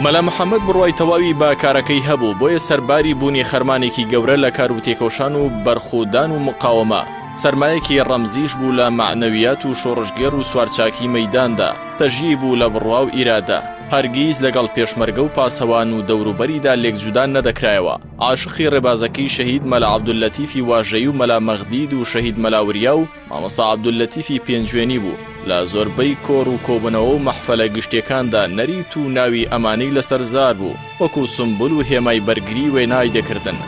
مەلا محەممەد بڕوای تەواوی با کارەکەی هەبوو بۆیە سەرباری بوونی خەرمانێکی گەورە لە کار و تێکەوشان و بەرخودان و مقاومە سەرمایەکی ڕەمزیش بوو لە معنەویات و شۆڕژگێڕ و سوارچاکی مەیداندا تەژی بوو لە بڕوا و ئیرادا هەرگیز لەگەڵ پێشمەرگە و پاسەوان و دەوروبەریدا لێکجودان نەدەکرایەوە عاشقی ڕێبازەکەی شەهید مەلا عەبدولەتیفی واژەی و مەلا مەغدید و شەهید مەلا وریا و مامۆستا عەبدولەتیفی پێنجوێنی بوو لە زۆربەی کۆڕ و کۆبنەوە و مەحفەلە گشتیەکاندا نەریت و ناوی ئەمانەی لەسەرزار بوو وەکو سمبول و هێمای بەرگری وێنای دەکردن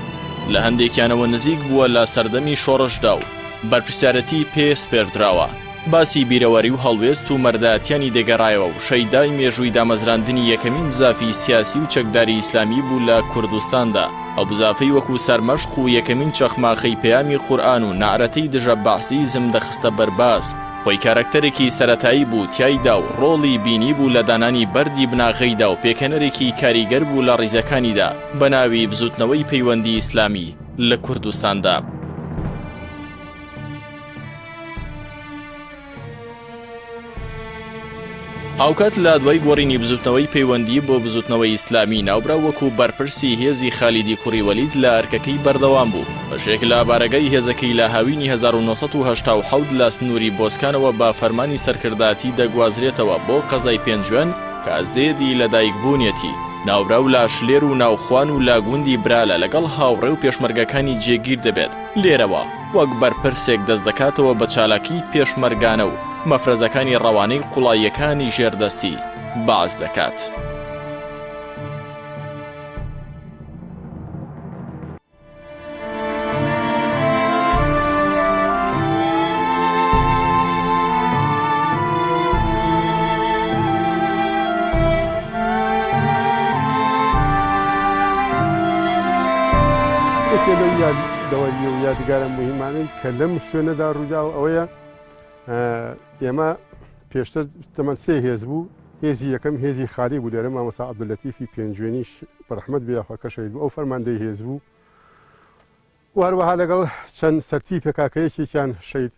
لە هەندێکیانەوە نزیک بووە لە سەردەمی شۆڕشدا و بەرپرسیارەتی پێ سپێردراوە باسی بیرەوەری و هەڵوێست و مەردایەتیانی دەگەڕایەوە و شەیدای مێژووی دامەزراندنی یەکەمین بزافی سیاسی و چەکداری ئیسلامی بوو لە کوردستاندا ئەو بزافەی وەکو سەرمەشق و یەکەمین چەخماخەی پەیامی قورئان و نعرەتەی دژە بەعسیزم دەخستە بەرباز خۆی کارکتەرێکی سەرەتایی بوو تیایدا و ڕۆڵی بینی بوو لە دانانی بەردی بناغەیدا و پێکەنەرێکی کاریگەر بوو لە ڕیزەکانیدا بە ناوی بزوتنەوەی پەیوەندی ئیسلامی لە کوردستاندا. هاوکات لە دوای گۆڕینی بزوتنەوەی پەیوەندی بۆ بزوتنەوەی ئیسلامی ناوبرا وەکو بەرپرسی هێزی خالیدی کوڕی وەلید لە ئەرکەکەی بەردەوام بوو بەشێک لە بارەگای هێزەکەی لە هاوینی 1970 لە سنووری بۆسکانەوە بە فەرمانی سەرکرداتی دەگوازرێتەوە بۆ قەزای پێنجوێن کە زێدی لەدایکبوونیەتی ناوبرا و لاشلێر و ناوخوان و لاگوندی برالە لەگەڵ هاوڕێ و پێشمەرگەکانی جێگیر دەبێت لێرەوە وەک بەرپرسێک دەست دەکاتەوە بە چالاکی پێشمەرگانە و مەفرەزەکانی ڕەوانەی قوڵاییەکانی ژێردەستی باز دەکات. دەوەری و یادگارە مهمانەی کە لەم شوێنەدا ڕوودا و ئەوەیە ئێمە پێشتر تەمەەن سێ هێز بوو هێزی یەکەم هێزی خالی بوو لێرە مامۆستا عەبدولەتیفی پێنجوێنی بەڕەحمەت بێخوا کە شەهید بوو ئەو فەرماندەی هێز بوو و هەروەها لەگەڵ چەند سەرتی پێکاکەیەکێکیان شەید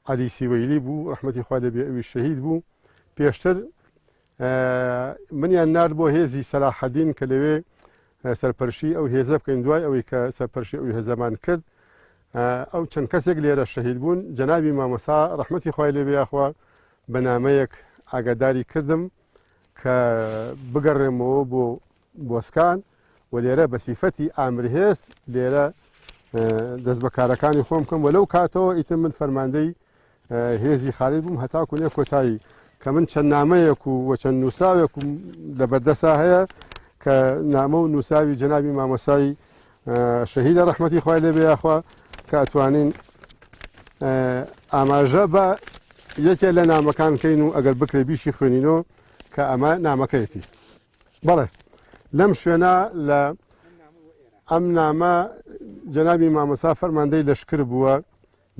عەلی سیوەیلی بوو ڕەحمەتی خوا لێبێ ئەوی شەهید بوو پێشتر منیان نارد بۆ هێزی سەلاحەدین کە لەوێ سەرپەرشی ئەو هێزە بکەین دوای ئەوەی کە سەرپەرشی ئەوی هێزەمان کرد ئەو چەند کەسێک لێرە شەهید بوون جەنابی مامۆستا ڕەحمەتی خوای لێبێ یاخوا بە نامەیەک ئاگاداری کردم کە بگەڕێمەوە بۆ بۆسکان و لێرە بە سیفەتی ئامرهێز لێرە دەست بەکارەکانی خۆم بکەم وەلەو کاتەوە ئیتر من فەرماندەی هێزی خالید بووم هەتاکو لێ کۆتایی کە من چەند نامەیەک و چەند نووساوێک لە بەردەسا هەیە کە نامە و نووساوی جەنابی مامۆسای شەهیدە ڕەحمەتی خوای لێبێ یاخوا کە ئەتوانین ئاماژە بە یەکێ لە نامەکان کەین و ئەگەر بکرێ بیشی خوێنینەوە کە ئەمە نامەکەیەتی بەڵێ لەم شوێنە لە ئەم نامە جەنابی مامۆسا فەرماندەی لەشکر بووە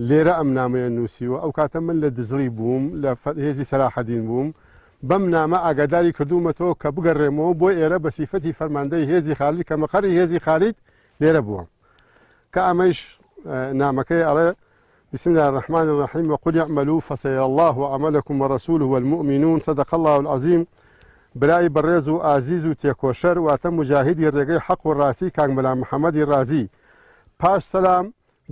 لێرە ئەم نامەیە نووسیوە ئەو کاتە من لە دزڵی بووم لە هێزی سەلاحەدین بووم بەم نامە ئاگاداری کردومەتەوە کە بگەڕێمەوە بۆ ئێرە بە سیفەتی فەرماندەی هێزی خالید کە مەقەری هێزی خالید لێرە بووە کە ئەمەش نامەکەی ئەڵێ بسم الله الرحمن الرحيم وقل اعملوا فسيرى الله عملكم ورسوله والمؤمنون صدق الله العظيم برای بەڕێز و ئازیز و تێکۆشەر واتە مجاهدی ڕێگەی حەق و ڕاستی کاک مەلا محەممەدی رازی پاش سەلام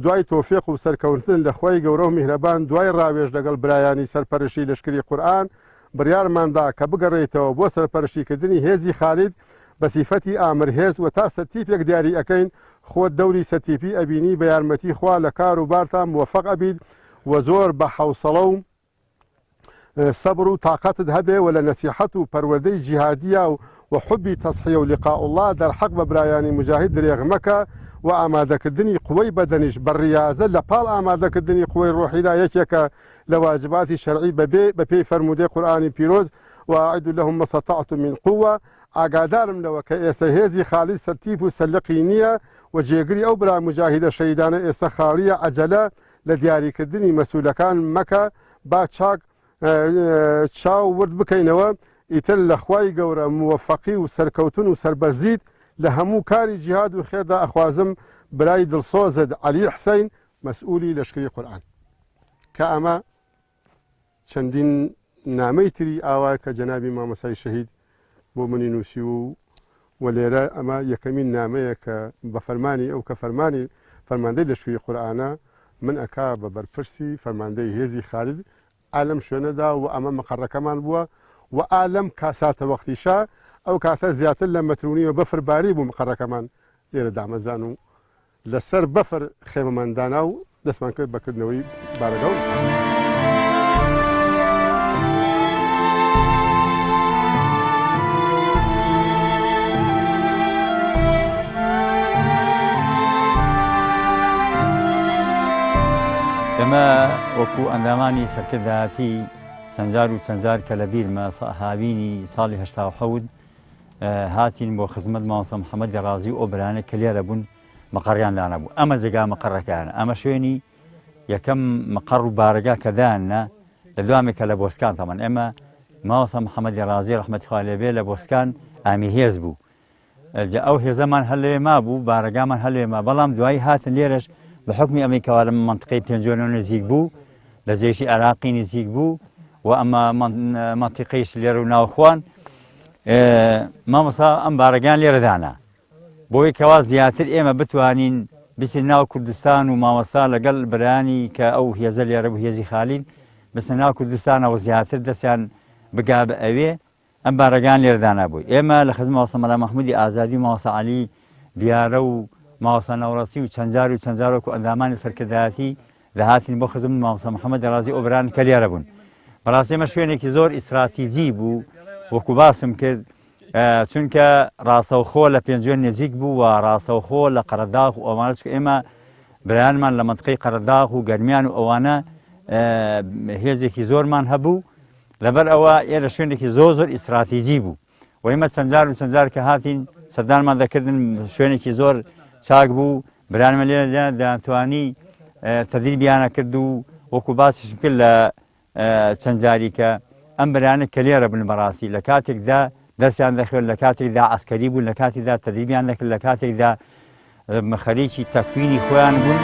دوای تۆفیق و سەرکەوتن لە خۆی گەورە و میهرەبان دوای ڕاوێژ لەگەڵ برایانی سەرپەرشی لەشکری قورئان بڕیارماندا کە بگەڕێیتەوە بۆ سەرپەرشتیکردنی هێزی خالید بە سیفەتی ئامرهێز و تا سەرتیپێک دیاری ئەەکەین خۆت دەوری سەرتیپی ئەبینی بە یارمەتی خوا لە کار و بارتان موفق ئەبید و زۆر بە حەوسەڵە و سەبر و تااقەتت هەبێ و لە نەسیحەت و پەروەردەی جیهادیە و حبی تەسحیە و لقاء الله دەرحەق بە برایانی مجاهید درێغ مەکە و ئامادەکردنی قوەی بەدەنیش بە ڕیاضە لە پاڵ ئامادەکردنی قوەی ڕۆحیدا یەکێکە لە واجباتی شەرعی بە پێی فەرمودەی قورئانی پیرۆز وأعدوا لهم ما استطعتم من قوة ئاگادارم لەوە کە ئێستا هێزی خالید سەرتیپ و سەلقی نییە و جێگری ئەو برا مجاهیدە شەیدانە ئێستا خاڵیە عەجەلە لە دیاریکردنی مەسئولەکان مەکە با چاک چاو ورد بکەینەوە ئیتر لە خوای گەورە موفقی و سەرکەوتن و سەربەرزیت لە هەموو کاری جیهاد و خێردا ئەخوازم برای دڵسۆزت عەلی حسەین مەسئولی لەشکری قورئان کە ئەمە چەندین نامەی تری ئاوا کە جەنابی مامۆسای شەهید بۆ منی نووسی و و لێرە ئەمە یەکەمین نامەیە کە بە فەرمانی ئەو کە فەرماندەی لەشکری قورئانە من ئەکا بە بەرپرسی فەرماندەی هێزی خالد ئالەم شوێنەدا و ئەمە مەقەڕەکەمان بووە و ئالەم کاساتە وەختیشا ئەو کاتە زیاتر لە مەترونیوە بەفرباری بوو مەقەڕەکەمان لێرە دامەزان و لەسەر بەفر خێمەماندانا و دەستمان کرد بەکردنەوەی بارەگەڵ. ئێمە وەکو ئەندامانی سەرکردایەتی چەند جار کە لە بیرمە هاوینی ساڵی 1970 هاتین بۆ خزمەت مامۆستا محەممەدی ڕازی و ئەو برانە کە لێرە بوون مەقەڕیان لانا بوو. ئەمە جێگا مەقەڕەکانە، ئەمە شوێنی یەکەم مەقەڕ و بارەگا کە دایاننا لە دوامێکە لە بۆسکان تەمان. ئێمە مامۆستا محەممەدی ڕازی ڕەحمەتی خوا لێبێ لە بۆسکان ئامی هێز بوو. ئەو هێزەمان هەر لێ ما بوو، بارەگامان هەر لێ ما، بەڵام دوایی هاتن لێرەش بە حکمی ئەمەی کەوا لە منتقەی پێنجۆنەوە نزیک بوو، لە جێشی عێراقی نزیک بوو و ئەمە منتیقەیش لێرە و ناوخۆن مامۆستا ئەم بارەگان لێرە دانا بۆی کەوا زیاتر ئێمە بتوانین بچین ناو کوردستان و مامۆستا لەگەڵ برانی کە ئەو هێزە لێرە بوو هێزی خالید بچنە ناو کوردستانەوە زیاتر دەستیان بگا بە ئەوێ ئەم بارەگان لێرە دانا بووی. ئێمە لە خزمەت مامۆستا مەلا مەحموودی ئازادی و مامۆستا عەلی بیارە و مامۆستا نەوڕەسی و چەند جار وەکو ئەندامانی سەرکردایەتی داهاتین بۆ خزمەت مامۆستا محەممەدی ڕازی ئەو بران کە لێرە بوون. بەڕاستی ئێمە شوێنێکی زۆر ئیستراتیجی بوو وەکو باسم کرد، چونکە ڕاستەوخۆ لە پێنجۆن نزیک بوو و ڕاستەوخۆ لە قەرەداغ و ئەوانە چکە ئێمە برایانمان لە منتقەی قەرەداغ و گەرمیان و ئەوانە هێزێکی زۆرمان هەبوو، لەبەر ئەوە ئێرە شوێنێکی زۆر ئیستراتیجی بوو و ئێمە چەند جار کە هاتین سەردانمان دەکردن شوێنێکی زۆر چاک بوو، برانمە لێرە دەتوانی تەدریبیانە کرد و وەکو باسیشم کرد لە چەند جاری کە ئەم برانە کە لێرە بن بەڕاستی لە کاتێکدا دەستیان دەخوێت، لە کاتێکدا ئەسکەری بوون، لە کاتێکدا تەدریبیان دەکرد، لە کاتێکدا خەریکی تەکوینی خۆیان بوون.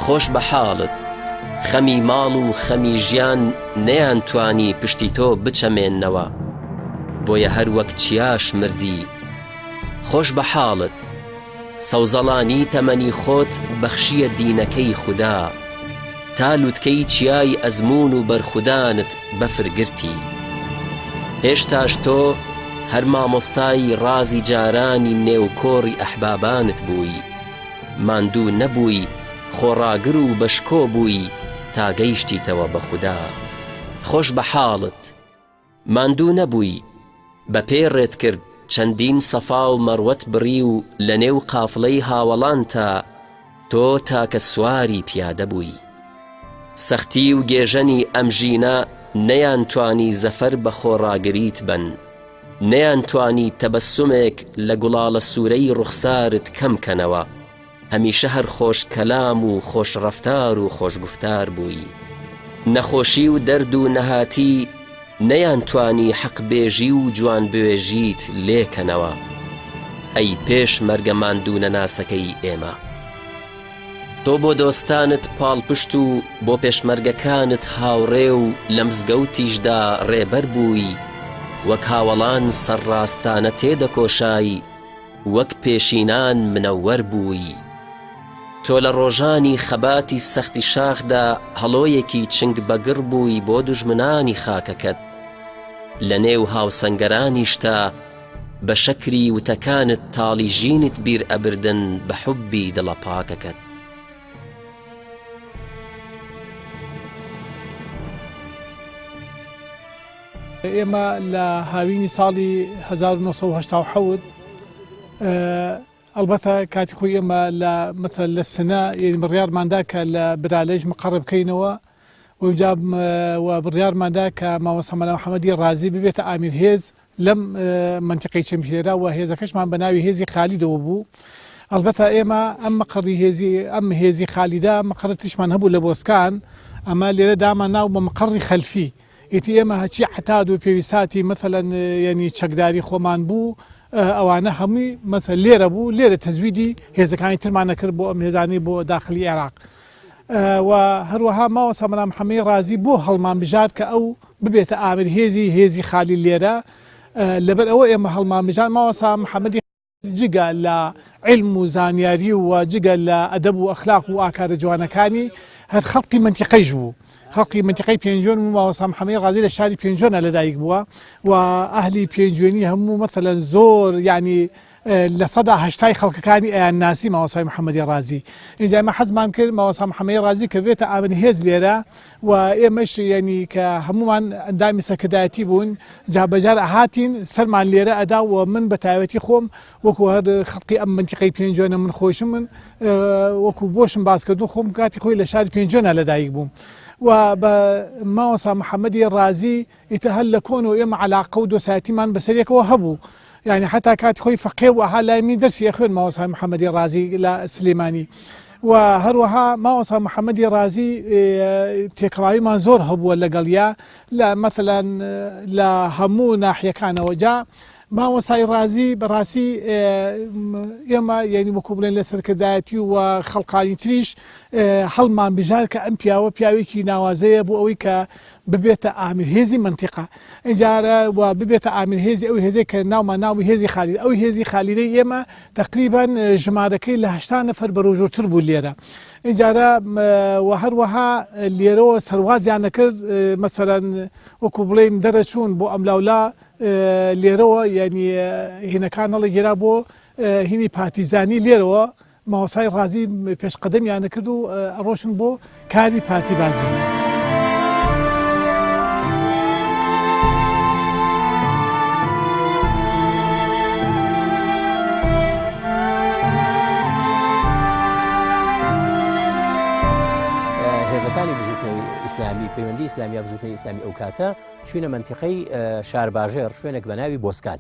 خۆش بە حاڵت خەمی ماڵ و خەمی ژیان نەیانتوانی پشتی تۆ بچەمێننەوە، بۆیە هەر وەک چیاش مردی. خۆش بە حاڵت سەوزەڵانی تەمەنی خۆت بەخشیە دینەکەی خودا، تا لووتکەی چیای ئەزمون و بەرخودانت بەفرگرتی. هێشتاش تۆ هەر مامۆستای ڕازی جارانی نێوکۆڕی ئەحبابانت بووی، ماندوو نەبووی خۆڕاگر و بەشکۆ بووی تا گەیشتیتەوە بە خودا. خۆش بە حاڵت ماندوو نەبووی بە پێڕێت کرد چەندین سەفا و مەروەت بڕی و لە نێو قافڵەی هاوەڵان تا تۆ تاکە سواری پیادە بووی. سەختی و گێژەنی ئەم ژینە نەیانتوانی زەفەر بە خۆڕاگریت بن، نەیانتوانی تەبەسومێک لە گوڵاڵە سوورەی ڕوخسارت کەم کەنەوە، هەمیشە هەر خۆش کەلام و خۆش ڕەفتار و خۆشگوفتار بووی. نەخۆشی و دەرد و نەهاتی نەیانتوانی حەقبێژی و جوان بوێژیت لێکەنەوە، ئەی پێش مەرگە ماندوو نەناسەکەی ئێمە. تۆ بۆ دۆستانت پاڵپشت و بۆ پێشمەرگەکانت هاوڕێ و لە مزگەوتیشدا ڕێبەر بووی، وەک هاوەڵان سەرڕاستانە تێدەکۆشایی، وەک پێشینان منەوەر بووی. تۆ لە ڕۆژانی خەباتی سەختی شاخدا هەڵۆیەکی چنگ بەگڕ بووی بۆ دوژمنانی خاکەکەت، لە نێو هاوسەنگەرانیشتا بە شەکری وتەکانت تاڵی ژینت بیر ئەبردن بە حوبی دڵە پاکەکەت. ئێمە لە هاوینی ساڵی 1970 ئەلبەتە کاتی خۆی ئێمە لە مەسەل لە سنە یعنی بڕیارماندا کە لە برالێژ مەقەڕ بکەینەوە وجا بڕیارماندا کە مامۆستا مەلا محەممەدی ڕازی ببێتە ئامیر هێز لەم منتیقەی چەمشێرا و هێزەکەشمان بە ناوی هێزی خالیدەوە بوو. ئەلبەتە ئێمە ئەم مەقەڕی ئەم هێزی خالیدا مەقەڕ تریشمان هەبوو لە بۆسکان، ئەمە لێرە دامان ناو بە مەقەڕی خەلفی. ئیتی ئێمە هەچی عتاد و پێویستاتی مەثەلەن ینی چەکداری خۆمان بوو ئەوانە هەمووی مەسە لێرە بوو لێرە تەزویدی هێزەکانی ترمانە کرد بۆ ئەم هێزانی بۆ داخلی عێراق و هەروەها ماوە سامەلا محەممەدی رازی بۆ هەڵمان بژات کە ئەو ببێتە ئامیر هێزی خالی لێرە لەبەر ئەوە ئێمە هەڵمان بژان ماوەسا محەممەدی جگە لە علم و زانیاری و جگە لە ئەدەب و ئەخلاق و ئاکارە جوانەکانی هەر خەڵقی منتیقەیش بوو خەڵقی منتیقەی پێنجۆن و ماوەسا محەممەدی رازی لە شاری پێنجۆنە لەدایک بووە و ئەهلی پێنجوێنی هەموو مەسەلەن زۆر ینی لە سەدا هەشتای خەڵکەکانی ئەیان ناسی ماوەسای محەممەدی رازی اینجا ئێمە حەزمان کرد ماوەسا محەممەدی رازی کە بێتە ئامیر هێز لێرە و ئێمەش ینی کە هەمومان ئەندامی سەکردایەتی بوون جابەجار ئەهاتین سەرمان لێرە ئەدا و من بە تایبەتی خۆم وەکو هەر خەڵقی ئەم منتیقەی پێنجۆنە من خۆشم من وەکو بۆشم باسکردن خۆم کاتی خۆی لە شاری پێنجۆنە لەدایک بووم و بە ماوەسا محەممەدی رازی ئیتر هەر لە کۆن و ئێمە عەلاقە و دۆسایەتیمان بەسەرێکەوە هەبوو يعني حتى كانت خوي فقيه وأهل من درس يأخذ ما وصل محمد رازي لا سليماني وهروها ما وصل محمد رازي تكراري ما زور هبو ولا قاليا لا مثلا لا همو ناحية كان وجاء ما وصل رازي براسي يما يعني مكوبلين لسركداتي وخلقاني تريش حلمان بجار كأمبيا وبياوي كي نوازي بو أوي ببيت عامل هذه منطقة إجارة وببيت عامل هذه أو هذه كناو ما ناو هذه خالد أو هذه خالدية يما تقريبا جماعتكي لهشتان نفر بروجور تربو الليرة إجارة وهروها الليرو سرواز يعني كر مثلا وكوبلين درسون بو أملاولا الليرو يعني هنا كان الله جرابو هني باتيزاني الليرو ما وصاي رازي بيش قدم يعني كردو أروشن بو كاري باتي بازي هێزەکانی بزوتنەوەی ئیسلامی پەیوەندی ئیسلامی بزوتنەوەی ئیسلامی ئەو کاتە چوونە منتیقەی شارباژێر شوێنێک بە ناوی بۆسکان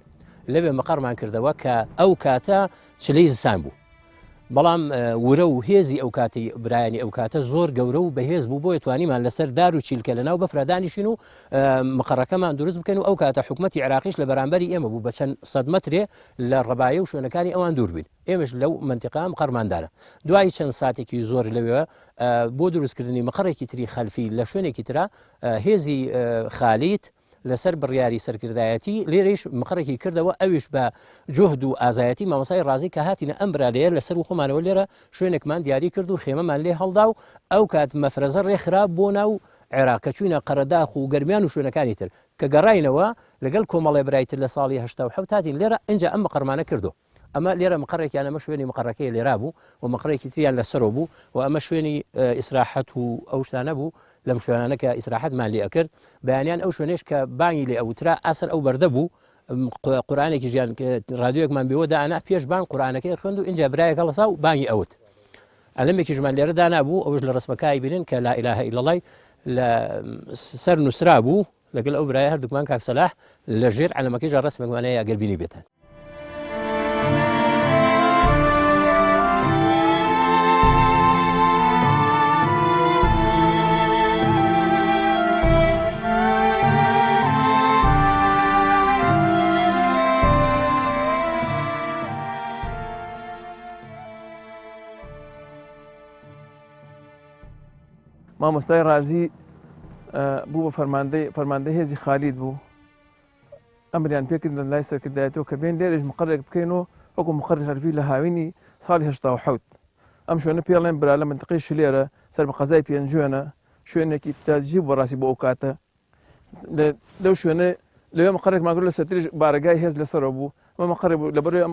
لەوێ مەقەرمان کردەوە کە ئەو کاتە چلەی زستان بوو بەڵام ورە و هێزی ئەو کاتی برایانی ئەو کاتە زۆر گەورە و بەهێز بوو بۆ توانیمان لەسەر دار و چیلکە لەناو بەفرادانیشین و مەقەڕەکەمان دروست بکەن و ئەو کاتە حکومەتی عێراقیش لە بەرامبەری ئێمە بوو بە چەند سەد مەترێ لە ڕەبایە و شوێنەکانی ئەوان دوور بین ئێمەش لەو منتیقە مەقەرماندارە دوای چەند ساتێکی زۆر لەوێ بۆ دروستکردنی مەقەڕێکی تری خەلفی لە شوێنێکی ترا هێزی خالیت لەسەر بڕیاری سەرکردایەتی لێرەش مەقەڕێکی کردەوە ئەویش بە جوهد و ئازایەتی مامۆسای رازی کە هاتینە ئەم برادەیە لەسەر و خۆمانەوە لێرە شوێنێکمان دیاری کرد و خێمەمان لێ هەڵدا و ئەو کات مەفرەزە ڕێکخراب بۆ ناو عێراق کە چوونە قەرەداخ و گەرمیان و شوێنەکانی تر کە گەڕاینەوە لەگەڵ کۆمەڵێ برایتر لە ساڵی 1970 هاتین لێرە ئەنجا ئەم مەقەرمانە کردو ئەمە لێرە مەقەڕێکیان ئەمە شوێنی مەقەڕەکەی لێرا بوو و مەقەڕێکی تریان لەسەرەوە بوو و ئەمە شوێنی ئیسراحەت و ئەو شتانە بوو لەم شوێنانە کە ئیسراحەتمان لێ ئەکرد بەیانیان ئەو شوێنێش کە بانگی لێ ئەوترا ئاسەر ئەو بەردە بوو قورآانێکی ژیان رادیۆیەکمان بێەوە دانا پێش بان قورآانەکەی خوێند و اینجا برایەک هەڵەسا و بانگی ئەوت ئەلەمێکیژمان لێرە دانا بوو ئەوش لە ڕسمەکای بینن کە لا ئیلاهە ئیلەڵڵای لە سەر نووسرا بوو لەگەڵ ئەو برایە هەردووکمان کاک سەلاح لە ژێر عەلەمەکەیژا ڕسمێکمانەیە ئەگەر بینی بێتن مامۆستای رازی بوو بە فەرماندەی هێزی خالید بوو ئەمریان پێکردن لای سەرکردایەتەوە کە بێن لێرەش مقڕێک بکەینەوە وەکو مقڕی هەرفی لە هاوینی ساڵی 1970 ئەم شوێنە پێڵێن برا لە منتقەی شلێرە سەر بە قەزای پێنجوێنە شوێنێکی تازیجی بۆ ڕاستی بۆ ئەو کاتە لەو شوێنە لەوێ مقڕێک ماگرۆ لە سەرتریش بارەگای هێز لەسەرەوە بوو ئەمە مقڕێ بوو لەبەرەوەی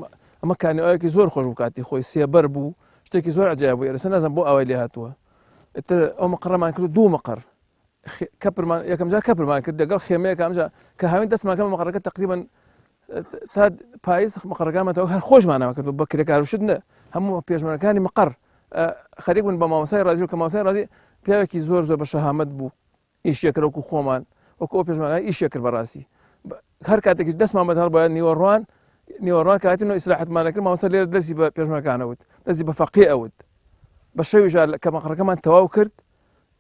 ئەمە کانیەوەیەکی زۆر خۆش بوو کاتی خۆی سێبەر بوو شتێکی زۆر عجایب بوو ئێرە نازانم بۆ ئەوەی لێ هاتووە ئەو مەقڕەمان کرد دوو مەقڕ کەپرمان یەکەم جار کەپرمان کرد لەگەڵ خێمەیەک ئەمجا کە هاوین دەستمان کەمە مەقڕەکە تقریبا تا پاییز مەقڕەکانمانەوە هەر خۆشمانەوە کرد بە کرێکاروشت نە هەموو پێشمەرەکانی مەقڕ خەریک بوون بە مامۆسای رازی و کە مامۆسای رازی پیاوێکی زۆر بە شەهامەت بوو ئیشیەکرد وەکو خۆمان وەکو ئەو پێشمەرەکانی ئیشیە کرد بەڕاستی هەر کاتێکیش دەستمان بەدەهەڵ بە نیوەڕوان کاتینەوە ئیسلاحەتمانە کرد مامۆستا لێرە دەستی بە پێشمەرەکانەوت دەستی بە فەقیه ئەوت بە شەویش کە مەقڕەکەمان تەواو کرد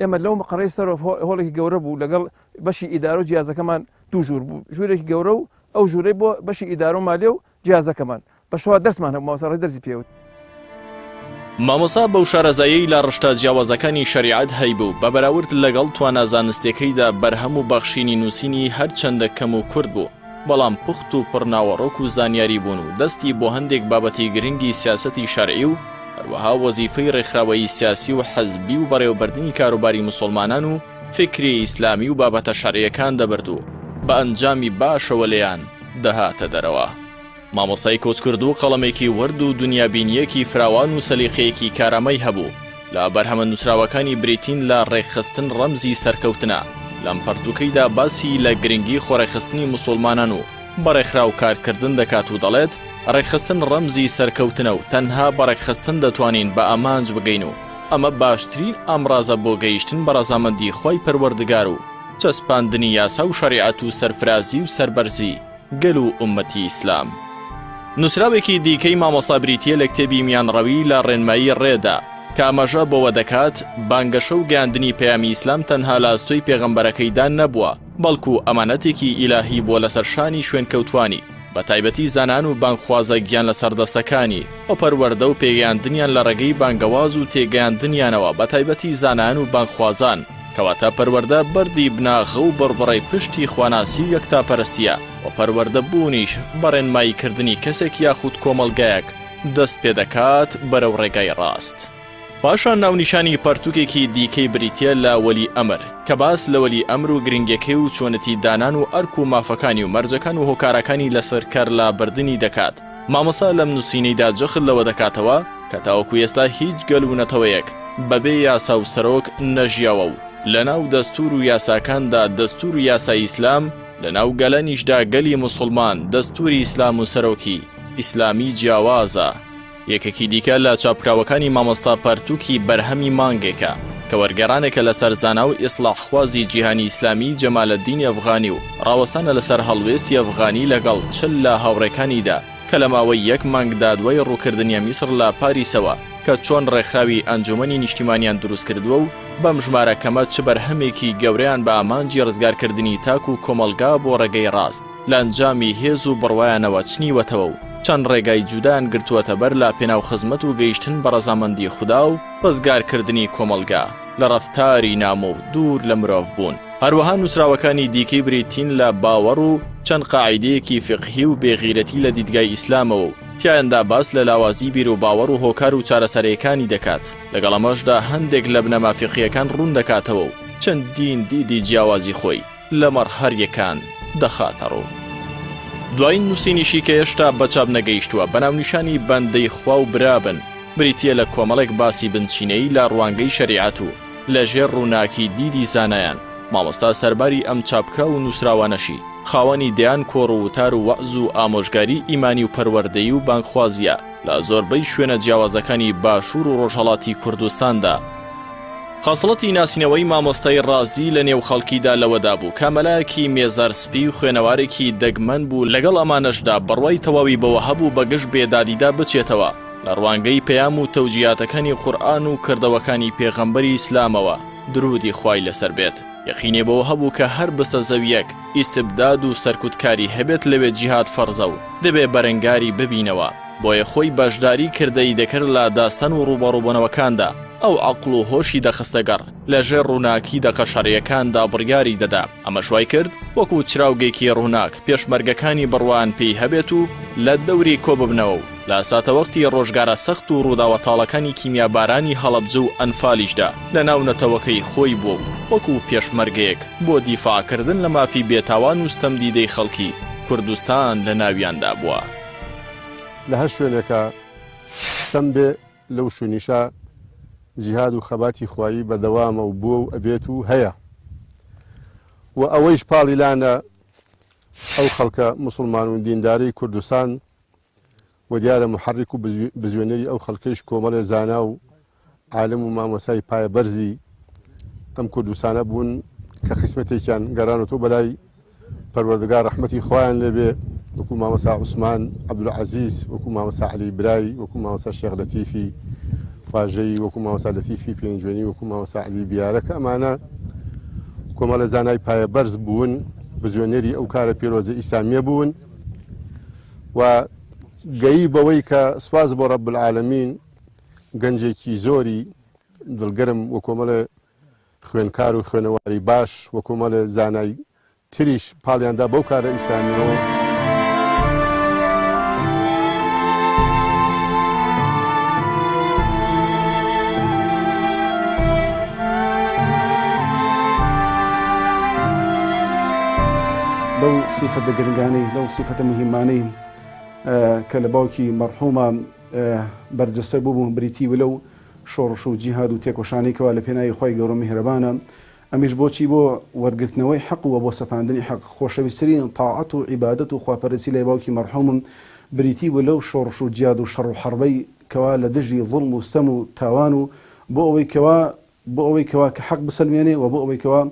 ئێمە لەو مەقڕەی سەرەوە هۆڵێکی گەورە بوو لەگەڵ بەشی ئیدارە و جیازەکەمان دوو ژوور بوو ژوورێکی گەورە و ئەو ژوورەی بۆ بەشی ئیدارە و مالیە و جیازەکەمان بەشوا دەستمان هەم ماوەساڕی دەرزی پێوت. مامۆسا بەو شارەزایی لە ڕشتە جیاوازەکانی شریعەت هەیبوو بە بەراورد لەگەڵ توانازانستیەکەیدا بەرهەم و بەخشینی نووسینی هەرچەندە کەم و کورد بوو، بەڵام پوخت و پڕناوەڕۆک و زانیاری بوون و دەستی بۆ هەندێک بابەتی گرنگی سیاسەتی شەرعی و هەروەها وەزیفەی ڕێکخراوەیی سیاسی و حەزبی و بەڕێوەبردننی کاروباری موسڵمانان و فکری ئیسلامی و بابەتە شەرعیەکان دەبرد و بە ئەنجامی باشەوە لێیان دەهاتە دەرەوە. مامۆسای کۆچکرد و قەڵەمێکی ورد و دنیابینیەکی فراوان و سەلیقەیەکی کارامەی هەبوو لە بەرهەمە نووسراوەکانی بریتین لە ڕێکخستن ڕەمزی سەرکەوتنە لەم پەرتوکەیدا باسی لە گرنگی خۆڕێخستنی موسڵمانان و بەڕێکخراو کارکردن دەکات و دەڵێت ڕێکخستن ڕەمزی سەرکەوتنە و تەنها بەڕێکخستن دەتوانین بە ئامانج بگەین و ئەمە باشترین ئامڕازە بۆ گەیشتن بە ڕەزامەندی خۆی پەروەردگار و چەسپاندنی یاسا و شەریعەت و سەرفرازی و سەربەرزی گەل و ئومەتی ئیسلام. نووسراوێکی دیکەی مامۆسا بریتیە لە کتێبی میانڕەوی لە ڕێنمایی ڕێدا کە ئەمەژە بۆوە دەکات بانگەشە و گەاندنی پەیامی ئیسلام تەنها لە ئەستۆی پێغەمبەرەکەیدا نەبووە بەڵکو ئەمانەتێکی ئیلاهی بۆ لەسەر شانی شوێنکەوتوانی بە تایبەتی زانان و بانگخوازە گیان لە سەردەستەکانی ئەو پەروەردە و پێگەیاندنیان لە ڕێگەی بانگەواز و تێگەیاندنیانەوە بە تایبەتی زانان و بانگخوازان کەواتە پەروەردە بەردی بناغە و بڕبڕی پشتی خواناسی و یەکتاپەرستیە و پەروەردە بوونیش بەڕێنماییکردنی کەسێک یاخود کۆمەڵگایەک دەست پێ دەکات بەرەو ڕێگای ڕاست. پاشان ناونیشانی پەرتوکێکی دیکەی بریتیە لە وەلی ئەمر کە باس لە وەلی ئەمر و گرنگەکەی و چۆنەتی دانان و ئەرک و مافەکانی و مەرجەکان و هۆکارەکانی لەسەر کار لا بردننی دەکات. مامۆسا لەم نووسینەیدا جەخل لەوە دەکاتەوە کە تاوەکو ئێستا هیچ گەل و نەتەوەیەک بەبێ یاسا و سەرۆک نەژیاوە و لەناو دەستور و یاساکاندا دەستور و یاسای ئیسلام لەناو گەلەنیشدا گەلی موسڵمان دەستوری ئیسلام و سەرۆکی ئیسلامی جیاوازە. یەکێکی دیکە لە چاپکراوەکانی مامۆستا پەرتووکی بەرهەمی مانگێکە کە وەرگێڕانێکە لەسەر زانا و ئیسلاحخوازی جیهانی ئیسلامی جەمالەددینی ئەفغانی و ڕاوەستانە لەسەر هەڵوێستی ئەفغانی لەگەڵ چل لە هاوڕێکانیدا کە لە ماوەی یەک مانگدا دوای ڕووکردنیە میسر لە پاریسەوە کە چۆن ڕێکخراوی ئەنجومەنی نیشتیمانیان دروست کردووە و بەم ژمارەکەمە چ بەرهەمێکی گەورەیان بە ئامانجی ڕزگارکردنی تاک و کۆمەلگا بۆ ڕێگەی ڕاست لە ئەنجامی هێز و بڕوایانەوە چنیوەتەوە و چەند ڕێگای جودایان گرتووەتە بەر لە پێناو خزمەت و گەیشتن بە ڕەزامەندی خودا و ڕزگارکردنی کۆمەلگا لە ڕەفتاری نامۆ و دوور لە مرۆڤ بوون. هەروەها نووسراوەکانی دیکەی بریتین لە باوەڕ و چەند قاعیدەیەکی فقهی و بێغیرەتی لە دیدگای ئیسلامەوە و تیاندا باس لە لاوازی بیر و باوەڕ و هۆکار و چارەسەرەکانی دەکات. لەگەڵ ئەمەشدا هەندێک لە بنەما فقهیەکان ڕوون دەکاتەوە و چەندین دیدی جیاوازی خۆی لە مەرحەریەکان دەخاتە ڕوو. دوای نووسینیشی کە هێشتا بەچاپ نەگەیشتووە بەناونیشانی بەندەی خوا و برابن بریتیە لە کۆمەڵێک باسی بنچینەی لە ڕوانگەی شەریعەت و لەژێر ڕووناکی دیدی زانایان. مامۆستا سەرباری ئەم چاپکرا و نووسراوانەشی خاوەنی دەیان کۆڕ و وتار و وەعز و ئامۆژگاری ئیمانی و پەروەردەیی و بانگخوازیە لە زۆربەی شوێنە جیاوازەکانی باشوور و ڕۆژهەڵاتی کوردستاندا. خاصڵەتی ناسینەوەی مامۆستای ڕازی لە نێو خەڵکیدا لەوەدا بوو کامەلایەکی مێزارسپی و خوێنەوارێکی دەگمەن بوو لەگەڵ ئەمانەشدا بڕوای تەواوی بەوە هەبوو بەگشت بێدادیدا بچێتەوە لە ڕوانگەی پەیام و تەوجیهاتەکانی قورئان و کردەوەکانی پێغەمبەری ئیسلامەوە درودی خوای لەسەر بێت. یەقینێ بەوە هەبوو کە هەر بستە زەویەک ئیستبداد و سەرکوتکاری هەبێت لەوێ جیهاد فەرزە و دەبێ بەرەنگاری ببینەوە بۆیە خۆی باشداری کردەی دەکرد لە داستان و ڕوبەڕووبوونەوەکاندا ئەو عەقڵ و هۆشی دەخستەگەڕ لەژێر ڕووناکی دەقەشەڕیەکاندا بڕیاری دەدا. ئەمە شوای کرد وەکو چراوگێکی ڕووناک پێشمەرگەکانی بڕوان پێی هەبێت و لە دەوری کۆ ببنەوە و لە ساتەوەختی ڕۆژگارە سەخت و ڕووداوەتاڵەکانی کیمیابارانی هەڵەبجە و ئەنفالیشدا لە ناو نەتەوەکەی خۆی بوو وەکو پێشمەرگەیەک بۆ دیفاعکردن لە مافی بێتاوان و ستەمدیدەی خەڵکی کوردستان لە ناویاندا بووە. لە هەر شوێنێکە سەم بێ لەو شوێنیشە جیهاد و خەباتی خوایی بەدەوامە و بووە و ئەبێت و هەیە و ئەوەیش پاڵی لانە ئەو خەڵکە موسڵمان و دینداری کوردستان و دیارە محرک و بزوێنەری ئەو خەڵکەیش کۆمەڵێ زانا و عالم و مامۆسای پایە بەرزی ئەم کوردستانە بوون کە خسمەتێکیان گەڕانەوە بەلای پەروەردگار ڕەحمەتی خۆیان لێبێ وەکو مامۆسا عوسمان عەبدولعەزیز وەکو مامۆسا عەلی برای وەکو مامۆسا شێخ لەتیفی واژەی وەکو مامۆسا لەتیفی پێنجوێنی وەکو مامۆسا عەلی بیارە کە ئەمانە کۆمەڵە زانای پایە بەرز بوون بزوێنەری ئەو کارە پیرۆزە ئیسلامیە بوون و گەیی بەوەی کە سوپاس بۆ ڕەب العالەمین گەنجێکی زۆری دڵگەرم وە کۆمەڵە خوێنکار و خوێنەواری باش وە کۆمەڵە زانای تریش پاڵیاندا بەو کارە ئیسلامیەوە لەو سیفەتە گرنگانەی لەو سیفەتە مهمانەی کە لە باوکی مەرحومە بەرجەسە بوو بریتی و لەو شۆڕش و جیهاد و تێکۆشانێکەوە لە پێناوی خۆی گەورە میهرەبانە ئەمیش بۆچی بۆ وەرگرتنەوەی حەق وە بۆ سەپاندنی حەق خۆشەویستترین تاعەت و عیبادەت و خواپەرستی لای باوکی مەرحومم بریتی و لەو شۆڕش و جیاد و شەڕ و حەربەی کەوا لە دژی ظڵم و سەم و تاوان و بۆ ئەوەی کەوا کە حەق بسەلمێنێ و بۆ ئەوەی کەوا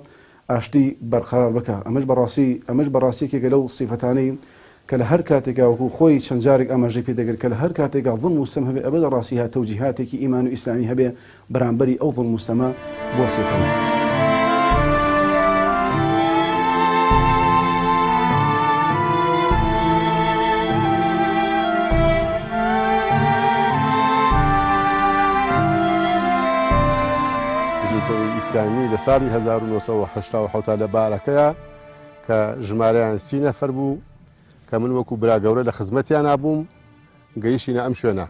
ئاشتی بەرقرار بکە ئەمەش بەڕاستیێکێکە لەو سیفەتانەی کە لە هەر کاتێکا وەکو خۆی چەند جارێک ئەمەژەی پێدەگرت کە لە هەر کاتێکا ظڵم و سەم هەبێ ئەبەدە ڕاستی هاتە و جیهاتێکی ئیمان و ئیسلامی هەبێ بەرامبەری ئەو ظڵم و سەمە بوەسێتەوە. ئیسلامی لە ساڵی 1970 لە بارەکەیە کە ژمارەیان 30 نەفەر بوو کە من وەکو برا گەورە لە خزمەتیان نابووم گەیشتینە ئەم شوێنە.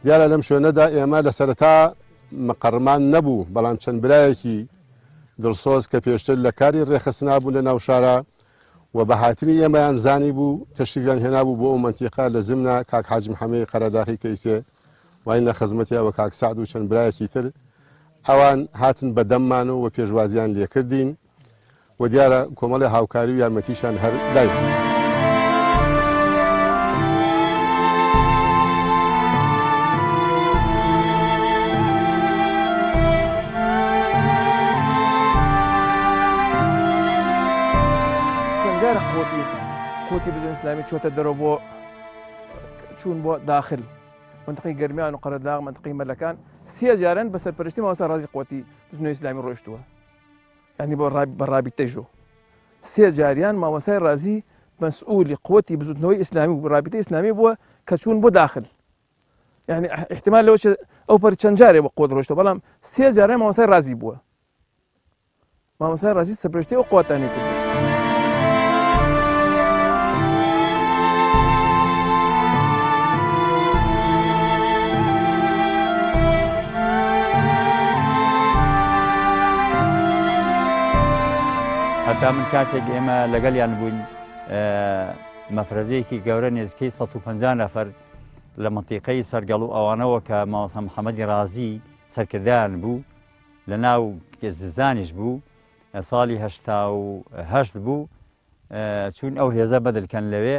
دیارە لەم شوێنەدا ئێمە لە سەرەتا مەقەڕمان نەبوو بەڵام چەند برایەکی دڵسۆز کە پێشتر لە کاری ڕێخستنا بوون لە ناو شارە و بە هاتنی ئێمەیان زانی بوو تەشریفیان هێنابوو بۆ ئەو مەنتیقە لە زمنە کاک حاج محەمەد قەرەداخی کەیسێ وای لە خزمەتیەوە کاک سعد و چەند برایەکی تر ئەوان هاتن بە دەممانەوە و پێشوازیان لێکردین و دیارە کۆمەڵی هاوکاری و یارمەتیشان هەر لای چەند جارە قوتی بزن ئیسلامی چۆتە دەرەوە بۆ چوون بۆ داخل منطقی گەرمیان و قەرەداغ منطقی مەلەکان 30 جاران بە سەرپەرشتی مامۆستا ڕازی قوتی بزنەوەی ئیسلامی ڕۆیشتووە یعنی بە ڕابطەیژۆ 30 جاریان مامۆستای ڕازی مەسئولی قوتی بزوتنەوەی ئیسلامی و ڕابطەی ئیسلامی بووە کە چوون بۆ داخل یعنی احتمال لەوە ئەو پەر چەند جارێ بە قوت ڕۆیشتووە بەڵام 30 جاران مامۆستای ڕازی بووە مامۆستای ڕازی سەرپەرشتی ئەو قوتانی کرد. هەتا من کاتێک ئێمە لەگەڵیان بووین مەفرەزەیەکی گەورە نێزکەی 150 نەفەر لە منتیقەی سەرگەڵ و ئەوانەوە کە مامۆستا محەممەدی ڕازی سەرکردیان بوو لە ناو زستانیش بوو ساڵی 1970 بوو چون ئەو هێزە بەدڵکەن لەوێ